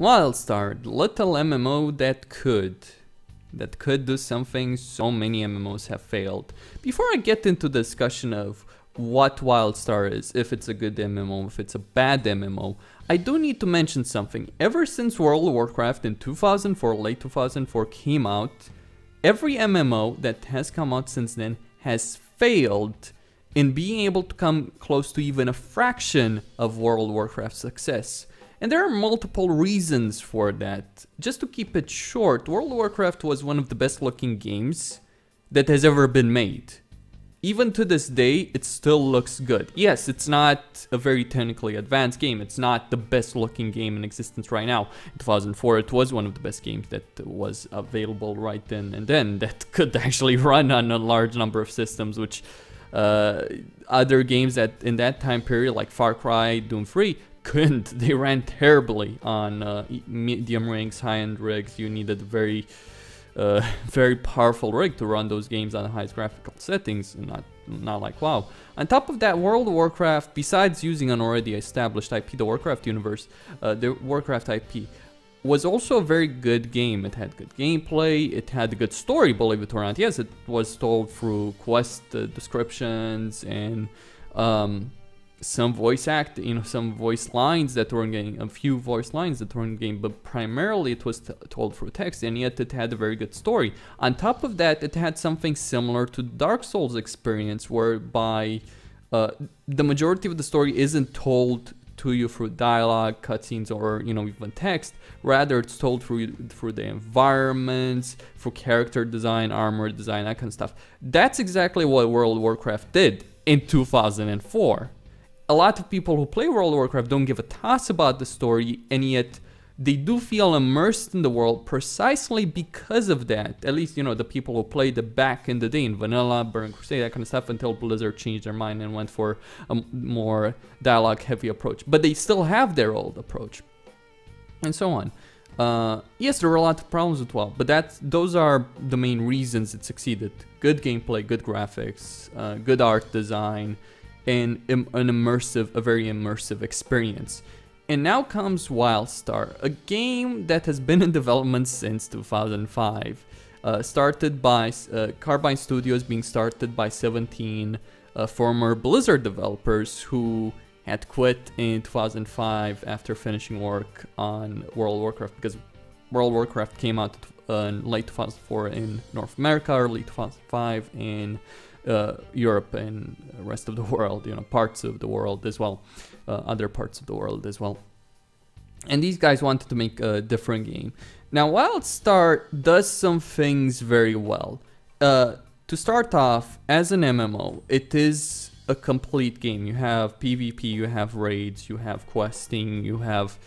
WildStar, little MMO that could do something so many MMOs have failed. Before I get into the discussion of what WildStar is, if it's a good MMO, if it's a bad MMO, I do need to mention something. Ever since World of Warcraft in 2004, late 2004 came out, every MMO that has come out since then has failed in being able to come close to even a fraction of World of Warcraft's success. And there are multiple reasons for that. Just to keep it short, World of Warcraft was one of the best looking games that has ever been made. Even to this day, it still looks good. Yes, it's not a very technically advanced game. It's not the best looking game in existence right now. In 2004, it was one of the best games that was available right then and then that could actually run on a large number of systems, which other games that in that time period, like Far Cry, Doom 3, couldn't. They ran terribly on medium rigs, high-end rigs. You needed a very powerful rig to run those games on the highest graphical settings, and not like WoW. On top of that, World of Warcraft, besides using an already established IP, the Warcraft universe, the Warcraft IP, was also a very good game. It had good gameplay, it had a good story, believe it or not. Yes, it was told through quest descriptions and some voice some voice lines that were in game, a few voice lines that were in game, but primarily it was told through text, and yet it had a very good story. On top of that, it had something similar to Dark Souls experience, whereby the majority of the story isn't told to you through dialogue, cutscenes, or even text. Rather, it's told through the environments, through character design, armor design, that kind of stuff. That's exactly what World of Warcraft did in 2004. A lot of people who play World of Warcraft don't give a toss about the story, and yet they do feel immersed in the world precisely because of that. At least, the people who played it back in the day in Vanilla, Burning Crusade, that kind of stuff, until Blizzard changed their mind and went for a more dialogue-heavy approach. But they still have their old approach, and so on. Yes, there were a lot of problems with WoW, but those are the main reasons it succeeded. Good gameplay, good graphics, good art design, and a very immersive experience. And now comes WildStar, a game that has been in development since 2005. Started by Carbine Studios, being started by 17 former Blizzard developers who had quit in 2005 after finishing work on World of Warcraft, because World of Warcraft came out in late 2004 in North America, early 2005 in Europe and the rest of the world, parts of the world as well, other parts of the world as well. And these guys wanted to make a different game. Now, WildStar does some things very well. To start off, as an MMO, it is a complete game. You have PvP, you have raids, you have questing, you have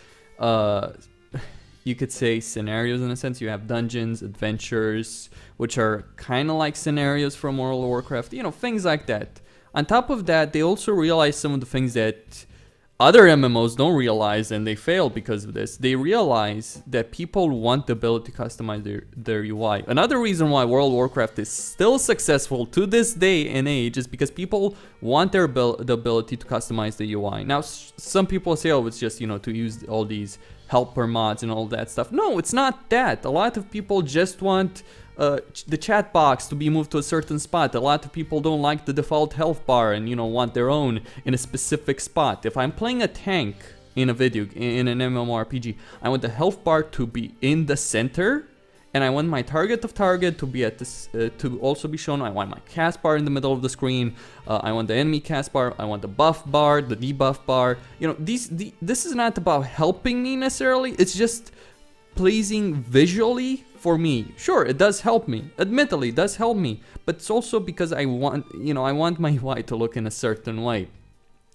you could say scenarios in a sense. You have dungeons, adventures, which are kind of like scenarios from World of Warcraft, things like that. On top of that, they also realize some of the things that other MMOs don't realize, and they fail because of this. They realize that people want the ability to customize their UI. Another reason why World of Warcraft is still successful to this day and age is because people want the ability to customize the UI. Now, some people say, oh, it's just, to use all these helper mods and all that stuff. No, it's not that. A lot of people just want the chat box to be moved to a certain spot. A lot of people don't like the default health bar and want their own in a specific spot. If I'm playing a tank in an MMORPG, I want the health bar to be in the center, and I want my target to be at this to also be shown. I want my cast bar in the middle of the screen. I want the enemy cast bar. I want the buff bar, the debuff bar. This is not about helping me necessarily. It's just pleasing visually for me. Sure, it does help me. Admittedly, it does help me. But it's also because I want, I want my UI to look in a certain way.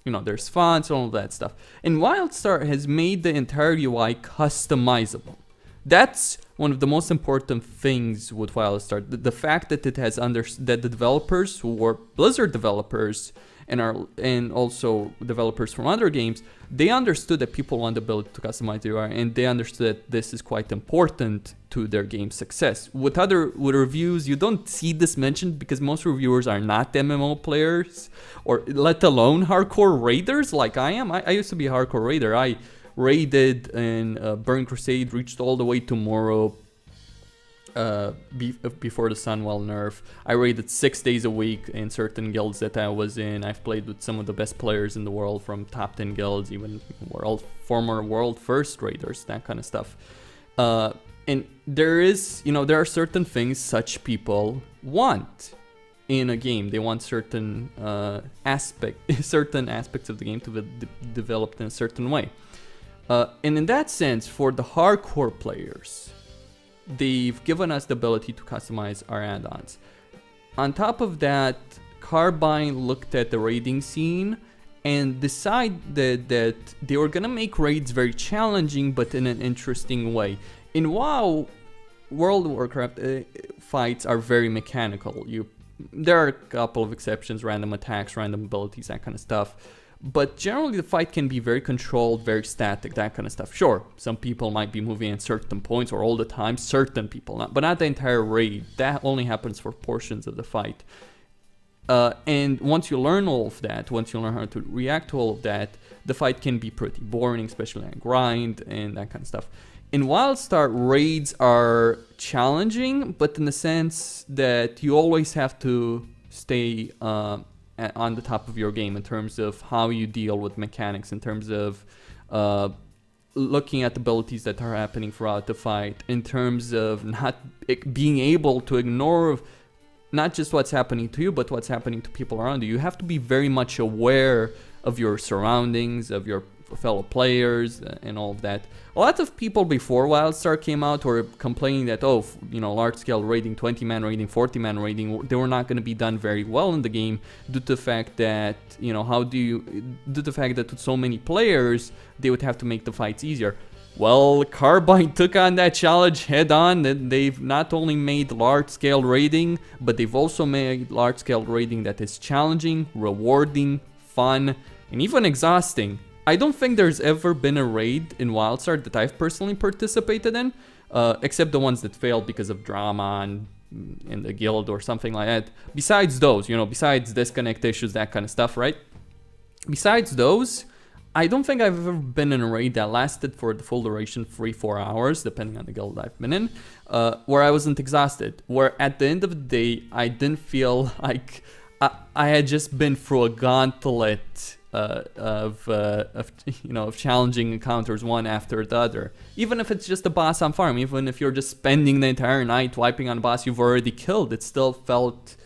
There's fonts and all that stuff. And WildStar has made the entire UI customizable. That's one of the most important things with WildStar. The fact that it has that the developers who were Blizzard developers and also developers from other games, they understood that people want the ability to customize the UI, and they understood that this is quite important to their game's success. With reviews, you don't see this mentioned because most reviewers are not MMO players, or let alone hardcore raiders like I am. I used to be a hardcore raider. I raided in Burn Crusade, reached all the way to Moro before the Sunwell nerf. I raided 6 days a week in certain guilds that I was in. I've played with some of the best players in the world from top 10 guilds, even former world first raiders, that kind of stuff. And there is, there are certain things such people want in a game. They want certain certain aspects of the game to be developed in a certain way. And in that sense, for the hardcore players, they've given us the ability to customize our add-ons. On top of that, Carbine looked at the raiding scene and decided that they were gonna make raids very challenging, but in an interesting way. In WoW, World of Warcraft fights are very mechanical. There are a couple of exceptions, random attacks, random abilities, that kind of stuff. But generally the fight can be very controlled, very static, that kind of stuff. Sure, some people might be moving at certain points or all the time, certain people, but not the entire raid. That only happens for portions of the fight. And once you learn all of that, once you learn how to react to all of that, the fight can be pretty boring, especially on grind and that kind of stuff. In WildStar, raids are challenging, but in the sense that you always have to stay on the top of your game in terms of how you deal with mechanics, in terms of looking at abilities that are happening throughout the fight, in terms of not being able to ignore not just what's happening to you, but what's happening to people around you. You have to be very much aware of your surroundings, of your fellow players, and all of that. A lot of people before WildStar came out were complaining that, oh, large-scale raiding, 20-man raiding, 40-man raiding, they were not going to be done very well in the game due to the fact that, due to the fact that with so many players, they would have to make the fights easier. Well, Carbine took on that challenge head-on, and they've not only made large-scale raiding, but they've also made large-scale raiding that is challenging, rewarding, fun, and even exhausting. I don't think there's ever been a raid in WildStar that I've personally participated in, except the ones that failed because of drama in the guild or something like that. Besides those, besides disconnect issues, that kind of stuff, right? Besides those, I don't think I've ever been in a raid that lasted for the full duration, 3-4 hours, depending on the guild I've been in, where I wasn't exhausted. Where at the end of the day, I didn't feel like I had just been through a gauntlet of challenging encounters one after the other. Even if it's just a boss on farm, even if you're just spending the entire night wiping on a boss you've already killed, it still felt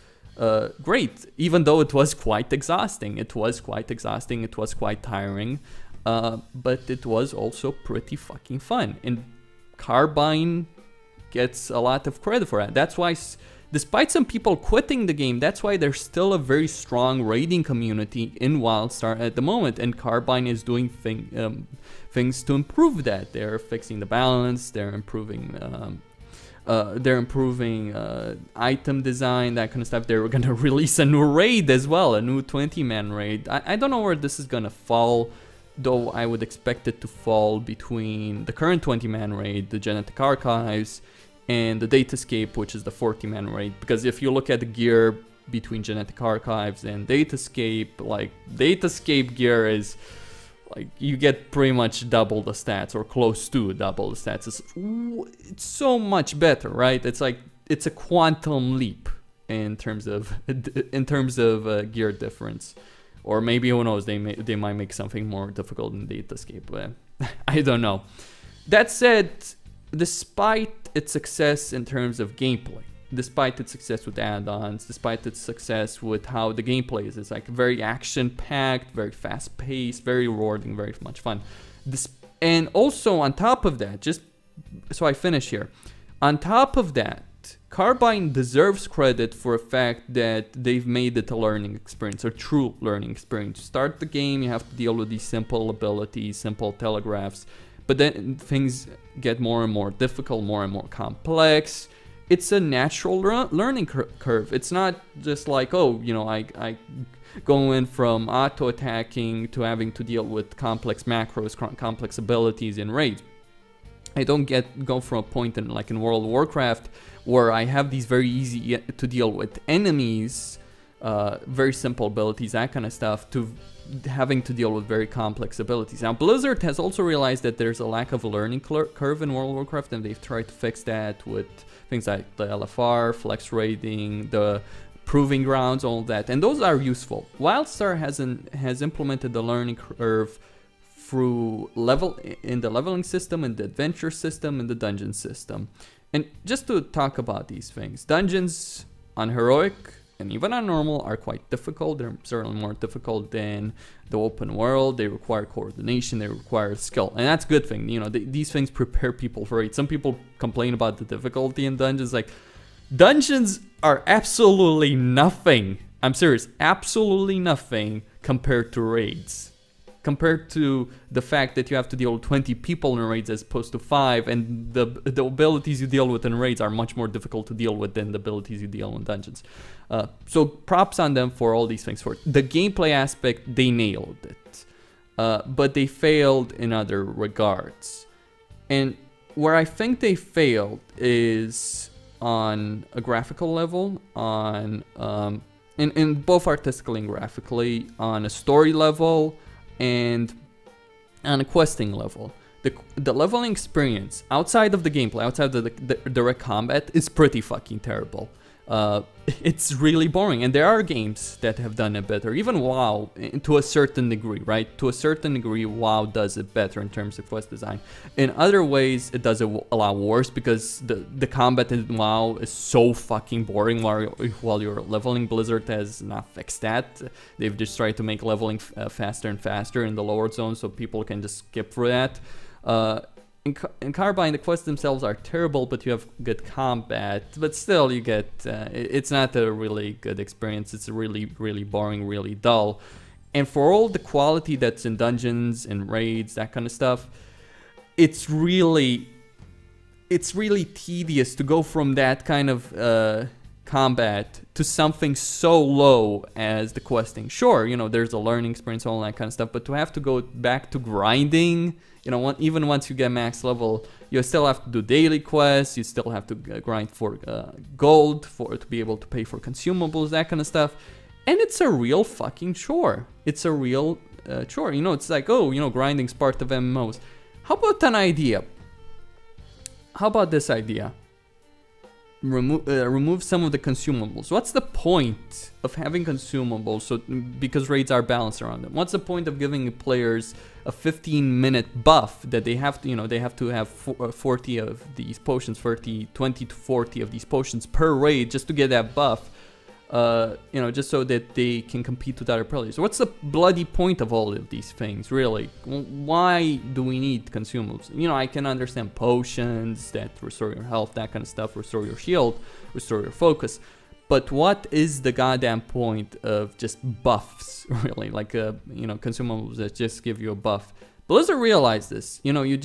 great, even though it was quite exhausting. It was quite exhausting, it was quite tiring, but it was also pretty fucking fun. And Carbine gets a lot of credit for that. That's why, despite some people quitting the game, that's why there's still a very strong raiding community in WildStar at the moment, and Carbine is doing things to improve that. They're fixing the balance, they're improving item design, that kind of stuff. They're gonna release a new raid as well, a new 20-man raid. I don't know where this is gonna fall, though I would expect it to fall between the current 20-man raid, the Genetic Archives, and the Datascape, which is the 40-man raid. Because if you look at the gear between Genetic Archives and Datascape, like, Datascape gear is, like, you get pretty much double the stats, or close to double the stats. It's so much better, right? It's like, it's a quantum leap in terms of gear difference. Or maybe, who knows, they might make something more difficult in Datascape, but I don't know. That said, despite its success in terms of gameplay, despite its success with add-ons, despite its success with how the gameplay is, it's like very action-packed, very fast-paced, very rewarding, very much fun. And also on top of that, just so I finish here, on top of that, Carbine deserves credit for the fact that they've made it a learning experience, a true learning experience. To start the game, you have to deal with these simple abilities, simple telegraphs, but then things get more and more difficult, more and more complex. It's a natural learning curve. It's not just like, oh, I go in from auto-attacking to having to deal with complex macros, complex abilities in raids. I don't go from a point like in World of Warcraft where I have these very easy to deal with enemies very simple abilities, that kind of stuff, to having to deal with very complex abilities. Now, Blizzard has also realized that there's a lack of a learning curve in World of Warcraft, and they've tried to fix that with things like the LFR, flex rating, the proving grounds, all of that, and those are useful. WildStar has implemented the learning curve through in the leveling system, in the adventure system, in the dungeon system. And just to talk about these things, dungeons on heroic and even on normal are quite difficult. They're certainly more difficult than the open world. They require coordination, they require skill, and that's a good thing. You know, these things prepare people for it. Some people complain about the difficulty in dungeons. Like, dungeons are absolutely nothing. I'm serious, absolutely nothing compared to raids. Compared to the fact that you have to deal with 20 people in raids as opposed to 5, and the abilities you deal with in raids are much more difficult to deal with than the abilities you deal in dungeons. So props on them for all these things. For the gameplay aspect, they nailed it. But they failed in other regards. And where I think they failed is on a graphical level, on in both artistically and graphically, on a story level, and on a questing level. The leveling experience outside of the gameplay, outside of the direct combat, is pretty fucking terrible. It's really boring, and there are games that have done it better. Even WoW, to a certain degree, right? To a certain degree, WoW does it better in terms of quest design. In other ways, it does it a lot worse, because the combat in WoW is so fucking boring while you're leveling. Blizzard has not fixed that. They've just tried to make leveling faster and faster in the lower zone, so people can just skip through that. In Carbine, the quests themselves are terrible, but you have good combat. But still, you get it's not a really good experience. It's really, really boring, really dull. And for all the quality that's in dungeons and raids, that kind of stuff, it's really tedious to go from that kind of combat to something so low as the questing. Sure, you know, there's a learning experience, all that kind of stuff, but to have to go back to grinding, you know, even once you get max level, you still have to do daily quests, you still have to grind for gold to be able to pay for consumables, that kind of stuff. And it's a real fucking chore. It's a real chore. You know, it's like, oh, you know, grinding's part of MMOs. How about an idea? How about this idea? Remove some of the consumables. What's the point of having consumables? So because raids are balanced around them. What's the point of giving players a 15-minute buff that they have to, you know, they have to have 40 of these potions, 20 to 40 of these potions per raid just to get that buff? You know, just so that they can compete with other players. What's the bloody point of all of these things, really? Why do we need consumables? You know, I can understand potions that restore your health, that kind of stuff, restore your shield, restore your focus. But what is the goddamn point of just buffs, really? Like, you know, consumables that just give you a buff. Blizzard realized this. You know, you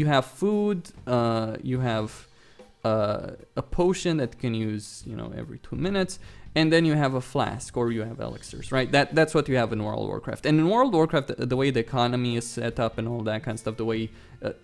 have food, you have a potion that can use, you know, every 2 minutes. And then you have a flask, or you have elixirs, right? That's what you have in World of Warcraft. And in World of Warcraft, the way the economy is set up and all that kind of stuff, the way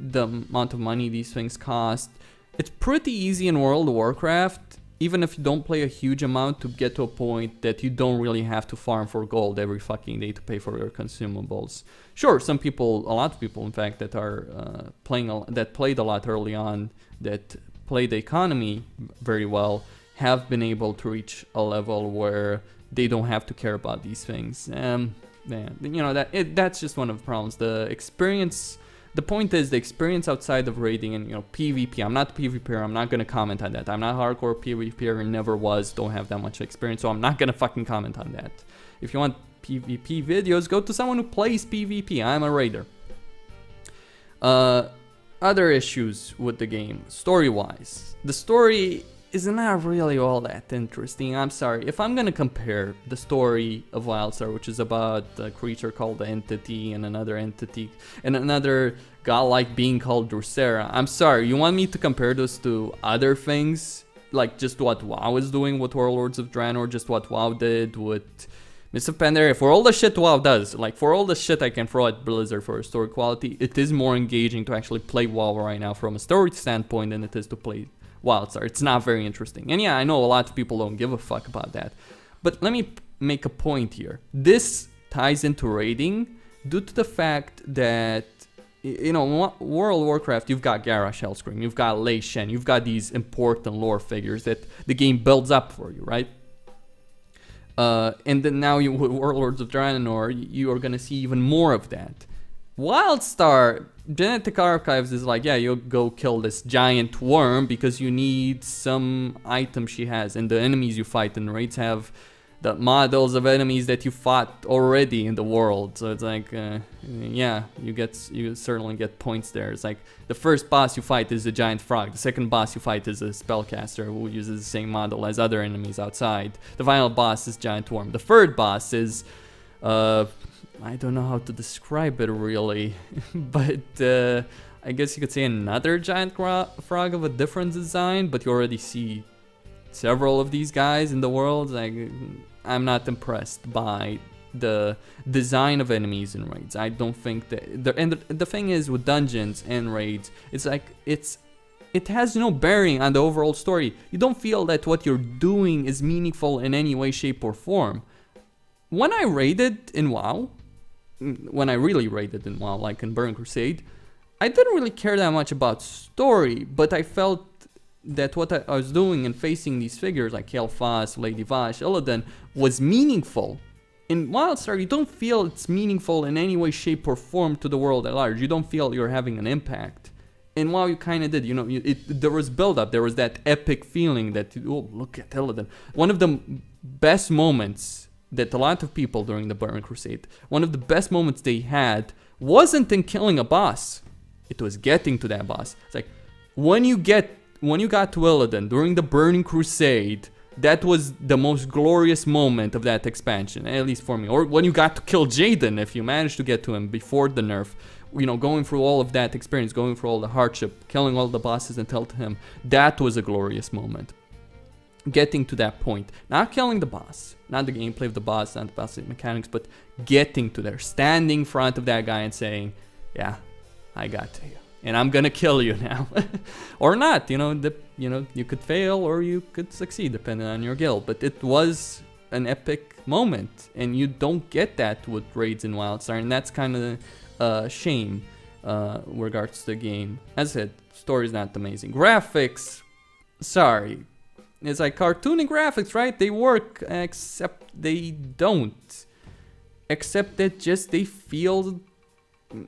the amount of money these things cost, it's pretty easy in World of Warcraft, even if you don't play a huge amount, to get to a point that you don't really have to farm for gold every fucking day to pay for your consumables. Sure, some people, a lot of people, in fact, that are played a lot early on, that play the economy very well, have been able to reach a level where they don't have to care about these things. You know, that's just one of the problems. The experience, the point is the experience outside of raiding and, you know, PvP. I'm not a PvPer, I'm not going to comment on that. I'm not hardcore PvPer and never was, don't have that much experience, so I'm not going to fucking comment on that. If you want PvP videos, go to someone who plays PvP. I'm a raider. Other issues with the game, story-wise. The story is not really all that interesting. I'm sorry. If I'm gonna compare the story of WildStar, which is about a creature called the Entity and another entity and another godlike being called Drusera, I'm sorry. You want me to compare those to other things? Like just what WoW is doing with Warlords of Draenor, just what WoW did with Mists of Pandaria. For all the shit WoW does, like for all the shit I can throw at Blizzard for story quality, it is more engaging to actually play WoW right now from a story standpoint than it is to play WildStar. It's not very interesting. And yeah, I know a lot of people don't give a fuck about that. But let me make a point here. This ties into raiding due to the fact that, you know, World of Warcraft, you've got Garrosh Hellscream, you've got Lei Shen, you've got these important lore figures that the game builds up for you, right? And then now with Warlords of Draenor, you are gonna see even more of that. WildStar Genetic Archives is like, yeah, you'll go kill this giant worm because you need some item she has, and the enemies you fight in raids have the models of enemies that you fought already in the world. So it's like, yeah, you certainly get points there. It's like the first boss you fight is a giant frog. The second boss you fight is a spellcaster who uses the same model as other enemies outside. The final boss is giant worm. The third boss is, I don't know how to describe it really, but I guess you could say another giant frog of a different design, but you already see several of these guys in the world. Like, I'm not impressed by the design of enemies in raids. I don't think that the thing is with dungeons and raids, it's like it has no bearing on the overall story. You don't feel that what you're doing is meaningful in any way, shape, or form. When I raided in WoW, when I really raided in WoW, like in Burning Crusade, I didn't really care that much about story, but I felt that what I was doing and facing these figures like Kael'thas, Lady Vash, Illidan was meaningful. In WildStar, you don't feel it's meaningful in any way, shape, or form to the world at large. You don't feel you're having an impact. In WoW, you kind of did. You know, there was build-up. There was that epic feeling that, oh, look at Illidan. One of the best moments that a lot of people during the Burning Crusade, one of the best moments they had wasn't in killing a boss. It was getting to that boss. It's like, when you got to Illidan during the Burning Crusade, that was the most glorious moment of that expansion, at least for me. Or when you got to kill Jaden, if you managed to get to him before the nerf, you know, going through all of that experience, going through all the hardship, killing all the bosses until to him, that was a glorious moment. Getting to that point, not killing the boss, not the gameplay of the boss, not the boss mechanics, but getting to there, standing in front of that guy and saying, yeah, I got to you, and I'm gonna kill you now. Or not, you know, you could fail or you could succeed depending on your guild, but it was an epic moment, and you don't get that with raids in WildStar, and that's kind of a shame with regards to the game. As I said, story's not amazing. Graphics, sorry. It's like cartoony graphics, right? They work, except they don't. Except that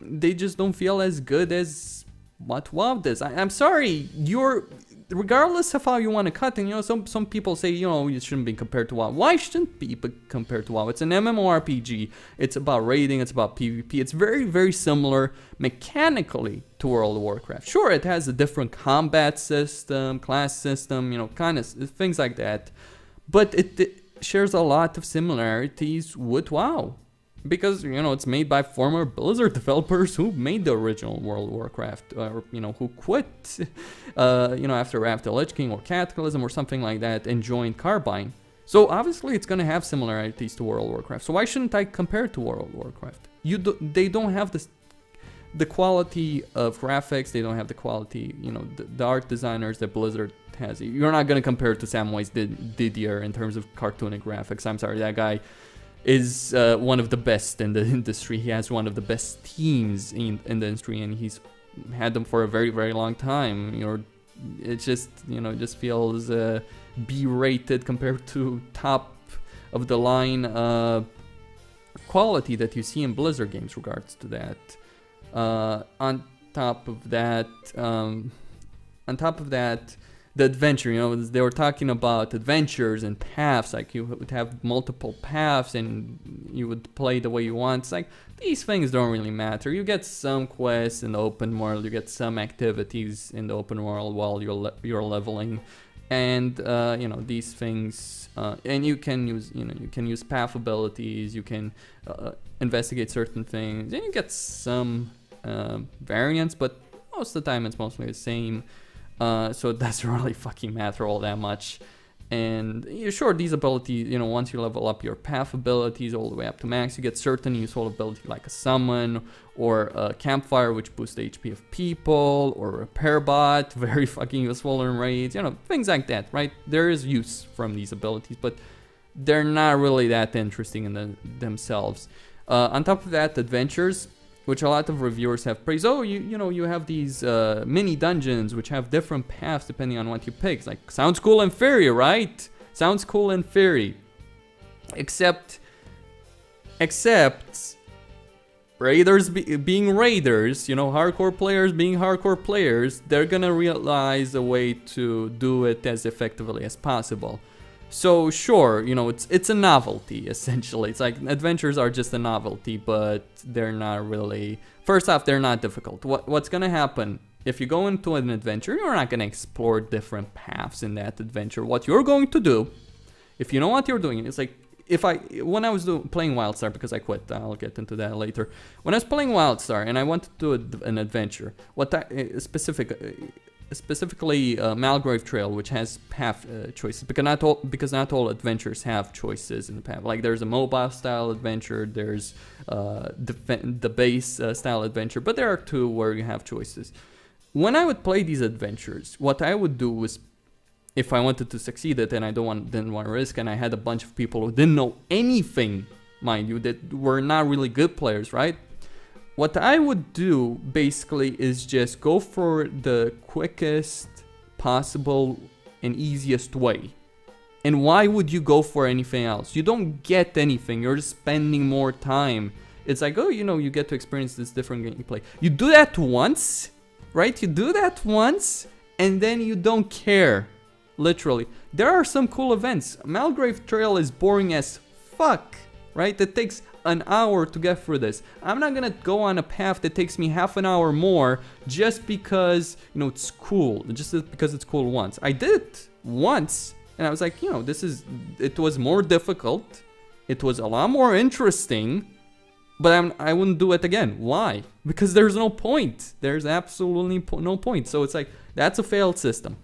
they just don't feel as good as what WoW does. I'm sorry, regardless of how you want to cut, and you know, some people say, you know, it shouldn't be compared to WoW. Why shouldn't it be compared to WoW? It's an MMORPG. It's about raiding. It's about PvP. It's very, very similar mechanically to World of Warcraft. Sure, it has a different combat system, class system, you know, kind of things like that. But it shares a lot of similarities with WoW. Because, you know, it's made by former Blizzard developers who made the original World of Warcraft, or, you know, who quit, you know, after Wrath of the Lich King or Cataclysm or something like that and joined Carbine. So obviously it's going to have similarities to World of Warcraft. So why shouldn't I compare it to World of Warcraft? They don't have the quality of graphics, they don't have the quality, you know, the art designers that Blizzard has. You're not going to compare it to Samwise Didier in terms of cartoonic graphics. I'm sorry, that guy is one of the best in the industry. He has one of the best teams in the industry, and he's had them for a very, very long time. You know, it just, you know, just feels B-rated compared to top of the line quality that you see in Blizzard games regards to that. On top of that, the adventure, you know, they were talking about adventures and paths, like you would have multiple paths and you would play the way you want. It's like, these things don't really matter. You get some quests in the open world, you get some activities in the open world while you're leveling, and you know, these things, and you can use, you know, you can use path abilities, you can investigate certain things, and you get some variants, but most of the time it's mostly the same. So it doesn't really fucking matter all that much. And sure, these abilities, you know, once you level up your path abilities all the way up to max, you get certain useful ability like a summon or a campfire, which boosts the HP of people, or a repair bot, very fucking useful in raids, you know, things like that, right? There is use from these abilities, but they're not really that interesting in themselves. On top of that, adventures, which a lot of reviewers have praised. Oh, you know, you have these mini dungeons which have different paths depending on what you pick. It's like, sounds cool in theory, right? Sounds cool in theory. Except raiders being raiders, you know, hardcore players being hardcore players, they're gonna realize a way to do it as effectively as possible. So sure, you know, it's a novelty essentially. It's like adventures are just a novelty, but they're not really. First off, they're not difficult. What's gonna happen if you go into an adventure? You're not gonna explore different paths in that adventure. What you're going to do, if you know what you're doing, it's like when I was playing WildStar, because I quit, I'll get into that later. When I was playing WildStar and I wanted to do an adventure, specifically Malgrave Trail, which has path choices, because not all adventures have choices in the path. Like there's a mobile style adventure, there's the base style adventure, but there are two where you have choices. When I would play these adventures, what I would do was, if I wanted to succeed it and I didn't want to risk, and I had a bunch of people who didn't know anything, mind you, that were not really good players, right? What I would do basically is just go for the quickest possible and easiest way. And why would you go for anything else? You don't get anything, you're just spending more time. It's like, oh, you know, you get to experience this different gameplay. You do that once, right? You do that once, and then you don't care. Literally. There are some cool events. Malgrave Trail is boring as fuck, right? It takes an hour to get through this. I'm not gonna go on a path that takes me half an hour more just because, you know, it's cool. Just because it's cool once. I did it once, and I was like, you know, it was more difficult. It was a lot more interesting, but I wouldn't do it again. Why? Because there's no point. There's absolutely no point. So it's like, that's a failed system.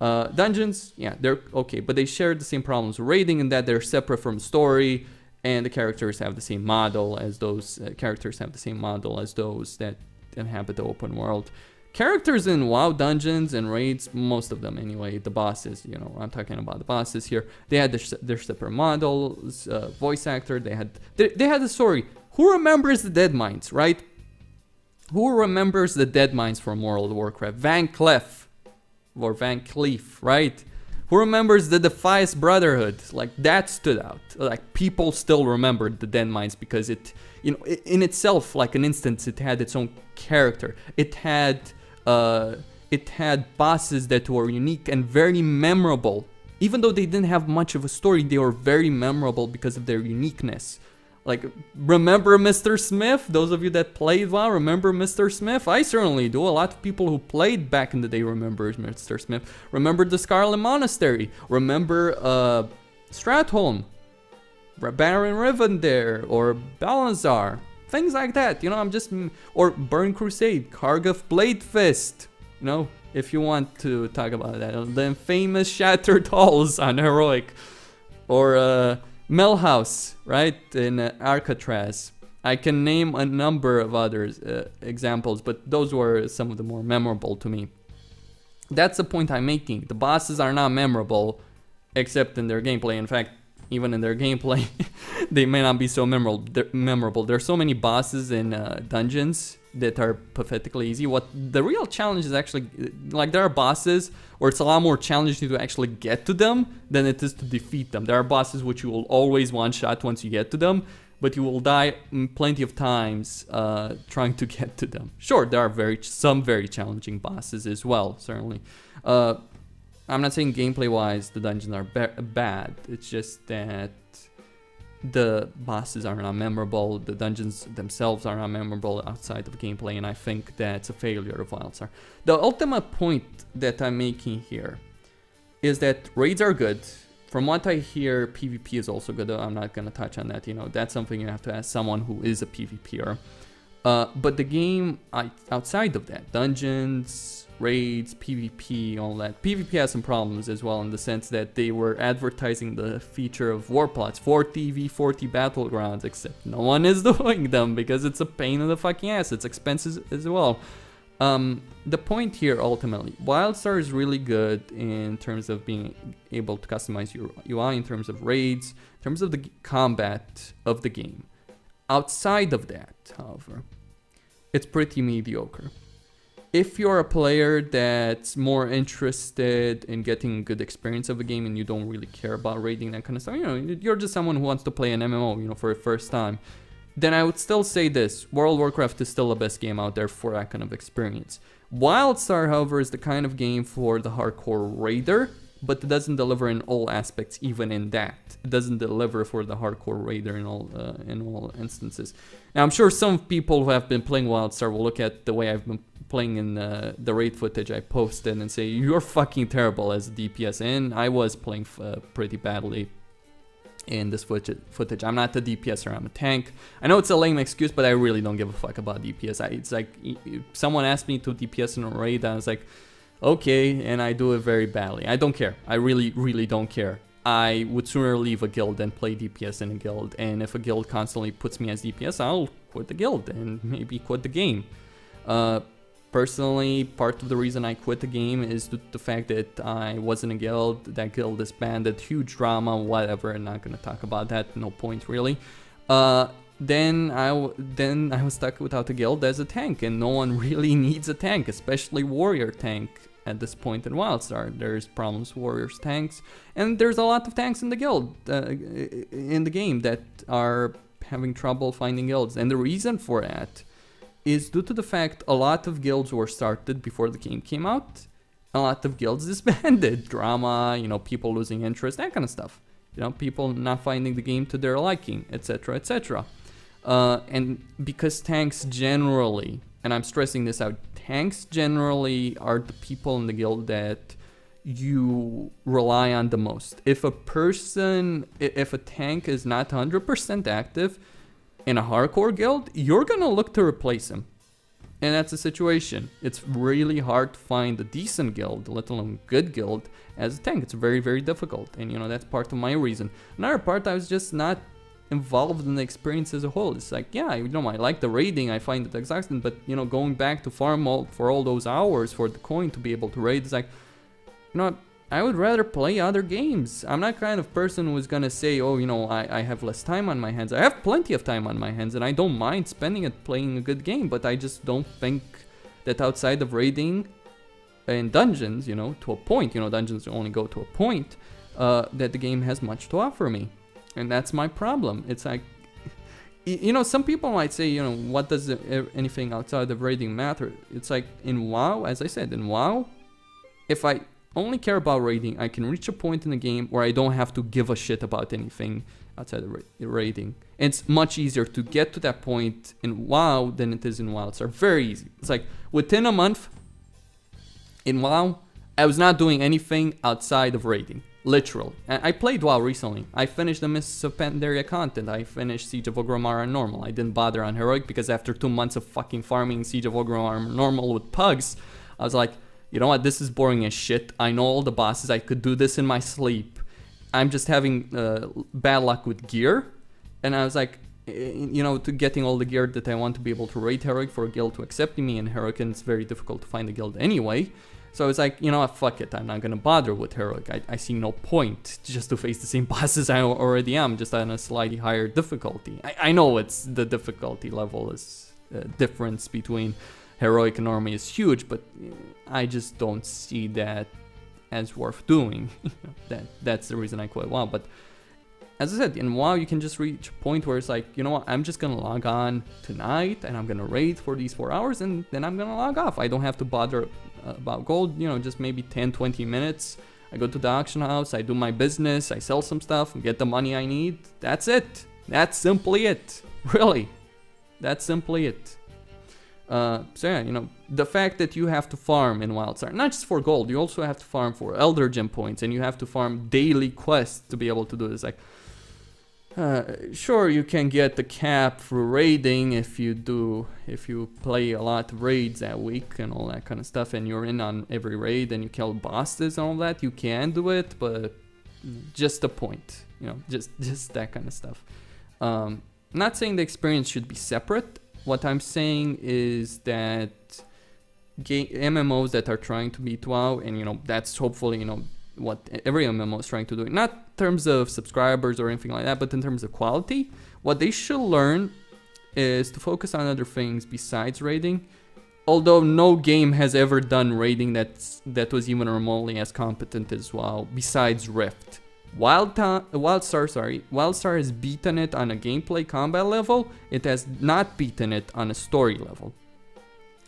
Dungeons, yeah, they're okay, but they share the same problems with raiding in that they're separate from story, and the characters have the same model as those that inhabit the open world. Characters in WoW dungeons and raids, most of them anyway, the bosses, you know, I'm talking about the bosses here, they had their separate models, voice actor, they had the story. Who remembers the Dead Mines, right? Who remembers the Dead Mines from World of Warcraft? Van Cleef. Or Van Cleef, right? Who remembers the Defias Brotherhood? Like, that stood out. Like, people still remember the Dead Mines because it, you know, in itself, like an instance, it had its own character. It had bosses that were unique and very memorable. Even though they didn't have much of a story, they were very memorable because of their uniqueness. Like, remember Mr. Smith? Those of you that played WoW, remember Mr. Smith? I certainly do. A lot of people who played back in the day remember Mr. Smith. Remember the Scarlet Monastery. Remember Stratholme, Baron Rivendare, or Balanzar. Things like that, you know, or Burn Crusade, Kargaf Bladefist. You know, if you want to talk about that. The famous Shattered Halls on Heroic. Or Melhouse, right, in Alcatraz. I can name a number of others examples, but those were some of the more memorable to me. That's the point I'm making. The bosses are not memorable, except in their gameplay. In fact, even in their gameplay, they may not be so memorable. There's so many bosses in dungeons that are pathetically easy. What the real challenge is actually, like, there are bosses where it's a lot more challenging to actually get to them than it is to defeat them. There are bosses which you will always one-shot once you get to them, but you will die plenty of times trying to get to them. Sure, there are some very challenging bosses as well, certainly. I'm not saying gameplay-wise the dungeons are bad. It's just that the bosses are not memorable, the dungeons themselves are not memorable outside of gameplay, and I think that's a failure of WildStar. The ultimate point that I'm making here is that raids are good. From what I hear, PvP is also good. I'm not going to touch on that, you know, that's something you have to ask someone who is a PvPer. But the game outside of that, dungeons, raids, PvP, all that. PvP has some problems as well in the sense that they were advertising the feature of war plots, 40v40 battlegrounds, except no one is doing them because it's a pain in the fucking ass. It's expensive as well. The point here ultimately, WildStar is really good in terms of being able to customize your UI, in terms of raids, in terms of the combat of the game. Outside of that, however, it's pretty mediocre. If you're a player that's more interested in getting a good experience of a game and you don't really care about raiding, that kind of stuff, you know, you're just someone who wants to play an MMO, you know, for the first time, then I would still say this: World of Warcraft is still the best game out there for that kind of experience. WildStar, however, is the kind of game for the hardcore raider, but it doesn't deliver in all aspects. Even in that, it doesn't deliver for the hardcore raider in all instances. Now, I'm sure some people who have been playing WildStar will look at the way I've been playing in the raid footage I posted and say, you're fucking terrible as a DPS, and I was playing pretty badly in this footage. I'm not a DPSer, I'm a tank. I know it's a lame excuse, but I really don't give a fuck about DPS. It's like, if someone asked me to DPS in a raid, I was like, okay, and I do it very badly. I don't care. I really don't care. I would sooner leave a guild than play DPS in a guild, and if a guild constantly puts me as DPS, I'll quit the guild and maybe quit the game. Personally, part of the reason I quit the game is due to the fact that I was in a guild, that guild disbanded, huge drama, whatever, I'm not gonna talk about that, no point really. Then I was stuck without a guild as a tank, and no one really needs a tank, especially warrior tank at this point in WildStar. There's problems with warriors tanks, and there's a lot of tanks in the guild, in the game, that are having trouble finding guilds, and the reason for that is due to the fact a lot of guilds were started before the game came out, a lot of guilds disbanded, drama, you know, people losing interest, that kind of stuff, you know, people not finding the game to their liking, etc, etc. And because tanks generally, and I'm stressing this out, tanks generally are the people in the guild that you rely on the most. If a tank is not 100% active in a hardcore guild, you're gonna look to replace him. And that's the situation. It's really hard to find a decent guild, let alone good guild, as a tank. It's very, very difficult. And you know, that's part of my reason. Another part, I was just not involved in the experience as a whole. It's like, yeah, you know, I like the raiding, I find it exhausting, but you know, going back to farm for all those hours for the coin to be able to raid, it's like, you know, I would rather play other games. I'm not kind of person who's gonna say, oh, you know, I have less time on my hands. I have plenty of time on my hands, and I don't mind spending it playing a good game, but I just don't think that outside of raiding and dungeons, you know, to a point, you know, dungeons only go to a point, that the game has much to offer me. And that's my problem. It's like, you know, some people might say, you know, what does anything outside of raiding matter? It's like, in WoW, as I said, in WoW, if I only care about raiding, I can reach a point in the game where I don't have to give a shit about anything outside of raiding. And it's much easier to get to that point in WoW than it is in WildStar. Very easy. It's like, within a month, in WoW, I was not doing anything outside of raiding. Literally. I played WoW recently. I finished the Mists of Pandaria content. I finished Siege of Orgrimmar on normal. I didn't bother on heroic because after 2 months of fucking farming Siege of Orgrimmar normal with pugs, I was like, you know what, this is boring as shit. I know all the bosses. I could do this in my sleep. I'm just having bad luck with gear. And I was like, you know, to getting all the gear that I want to be able to raid heroic for a guild to accept me in heroic, and it's very difficult to find a guild anyway. So I was like, you know what, fuck it, I'm not gonna bother with heroic. I see no point just to face the same bosses I already am, just on a slightly higher difficulty. I know it's the difficulty level is difference between heroic and normal is huge, but I just don't see that as worth doing. That's the reason I quit WoW. But as I said, in WoW you can just reach a point where it's like, you know what, I'm just gonna log on tonight and I'm gonna raid for these 4 hours and then I'm gonna log off. I don't have to bother about gold, you know, just maybe 10-20 minutes. I go to the auction house, I do my business, I sell some stuff, get the money I need. That's it. That's simply it. Really. That's simply it. So yeah, you know, the fact that you have to farm in WildStar, not just for gold, you also have to farm for Elder Gem points, and you have to farm daily quests to be able to do this. Like, sure, you can get the cap through raiding if you play a lot of raids that week and all that kind of stuff, and you're in on every raid and you kill bosses and all that, you can do it, but just the point, you know, just that kind of stuff. I'm not saying the experience should be separate. What I'm saying is that MMOs that are trying to beat WoW, and you know that's hopefully, you know, what every MMO is trying to do. Not in terms of subscribers or anything like that, but in terms of quality. What they should learn is to focus on other things besides raiding. Although no game has ever done raiding that was even remotely as competent as WoW, besides Rift. WildStar has beaten it on a gameplay combat level. It has not beaten it on a story level.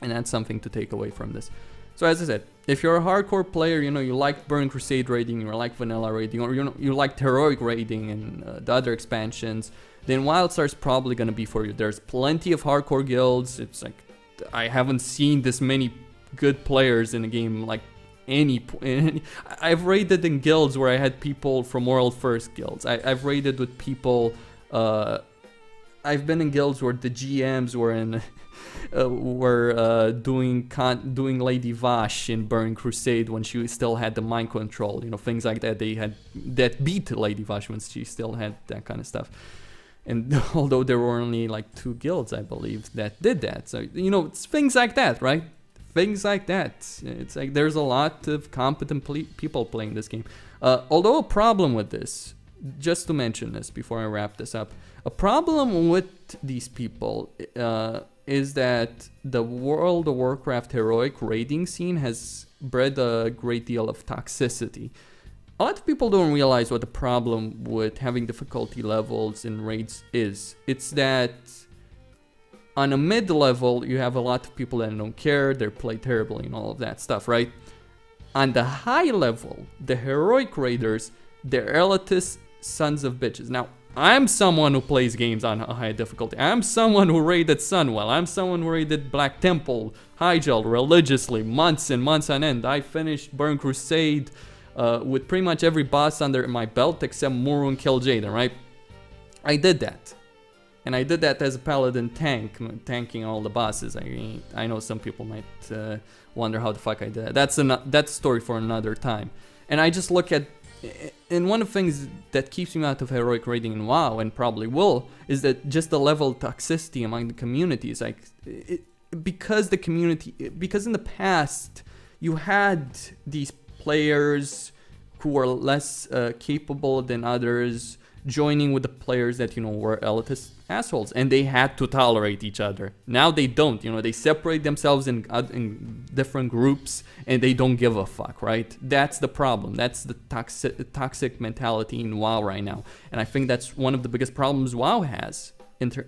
And that's something to take away from this. So as I said, if you're a hardcore player, you know, you like Burning Crusade raiding, you like vanilla raiding, or you like heroic raiding and the other expansions, then WildStar is probably going to be for you. There's plenty of hardcore guilds. It's like, I haven't seen this many good players in a game like I've raided in guilds where I had people from world first guilds. I've raided with people, I've been in guilds where the GMs were in doing Lady Vash in Burning Crusade when she still had the mind control, you know, things like that. That beat Lady Vash when she still had that kind of stuff. And although there were only like 2 guilds, I believe, that did that. So, you know, it's things like that, right? Things like that. It's like there's a lot of competent people playing this game. Although a problem with this, just to mention this before I wrap this up, a problem with these people is that the World of Warcraft heroic raiding scene has bred a great deal of toxicity. A lot of people don't realize what the problem with having difficulty levels in raids is. It's that on a mid-level, you have a lot of people that don't care, they play terribly and all of that stuff, right? On the high level, the heroic raiders, they're elitist sons of bitches. Now, I'm someone who plays games on a high difficulty. I'm someone who raided Sunwell. I'm someone who raided Black Temple, Hyjal religiously, months and months on end. I finished Burn Crusade with pretty much every boss under my belt except Muru and Kil'jaeden, right? I did that. And I did that as a paladin tanking all the bosses. I know some people might wonder how the fuck I did that. That's a story for another time. And I just look at, and one of the things that keeps me out of heroic raiding in WoW, and probably will, is that just the level of toxicity among the community is like, because in the past you had these players who were less capable than others joining with the players that, you know, were elitist assholes, and they had to tolerate each other. Now they don't, you know, they separate themselves in different groups and they don't give a fuck, right? That's the problem. That's the toxic mentality in WoW right now. And I think that's one of the biggest problems WoW has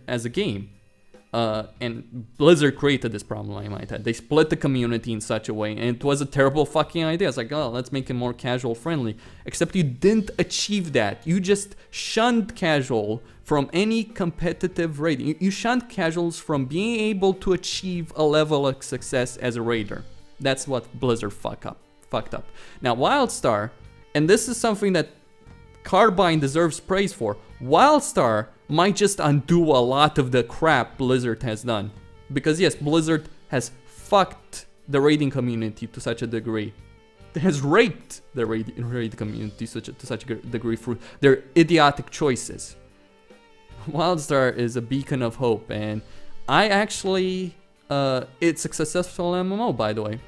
as a game. And Blizzard created this problem, I might add. They split the community in such a way, and it was a terrible fucking idea. It's like, oh, let's make it more casual friendly. Except you didn't achieve that. You just shunned casual from any competitive raiding. You shunned casuals from being able to achieve a level of success as a raider. That's what Blizzard fucked up. Now, WildStar, and this is something that Carbine deserves praise for, WildStar might just undo a lot of the crap Blizzard has done. Because yes, Blizzard has fucked the raiding community to such a degree. It has raped the raid community to such a degree through their idiotic choices. WildStar is a beacon of hope, and I actually, it's a successful MMO, by the way.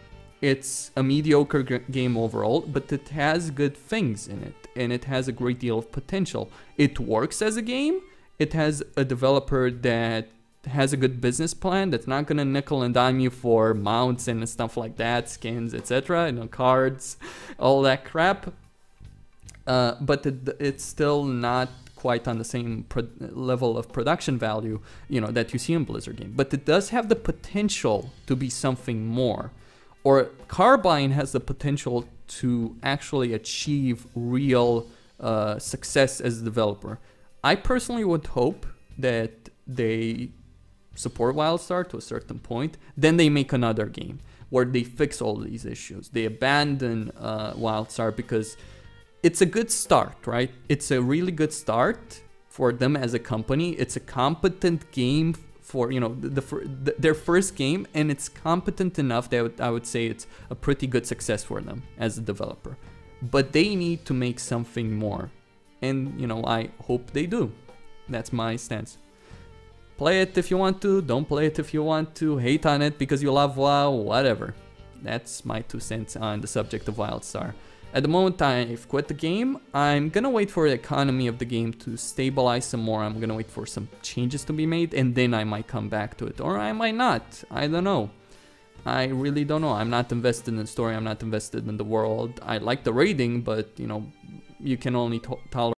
It's a mediocre game overall, but it has good things in it, and it has a great deal of potential. It works as a game. It has a developer that has a good business plan that's not gonna nickel and dime you for mounts and stuff like that, skins, etc., you know, cards, all that crap. But it's still not quite on the same level of production value, you know, that you see in Blizzard game. But it does have the potential to be something more. Or Carbine has the potential to actually achieve real success as a developer. I personally would hope that they support WildStar to a certain point, then they make another game where they fix all these issues. They abandon WildStar because it's a good start, right? It's a really good start for them as a company. It's a competent game for, you know, their first game, and it's competent enough that I would say it's a pretty good success for them as a developer. But they need to make something more. And, you know, I hope they do. That's my stance. Play it if you want to, don't play it if you want to, hate on it because you love WoW, whatever. that's my 2 cents on the subject of WildStar. At the moment, I've quit the game. I'm gonna wait for the economy of the game to stabilize some more. I'm gonna wait for some changes to be made, and then I might come back to it. Or I might not. I don't know. I really don't know. I'm not invested in the story. I'm not invested in the world. I like the raiding, but, you know, you can only tolerate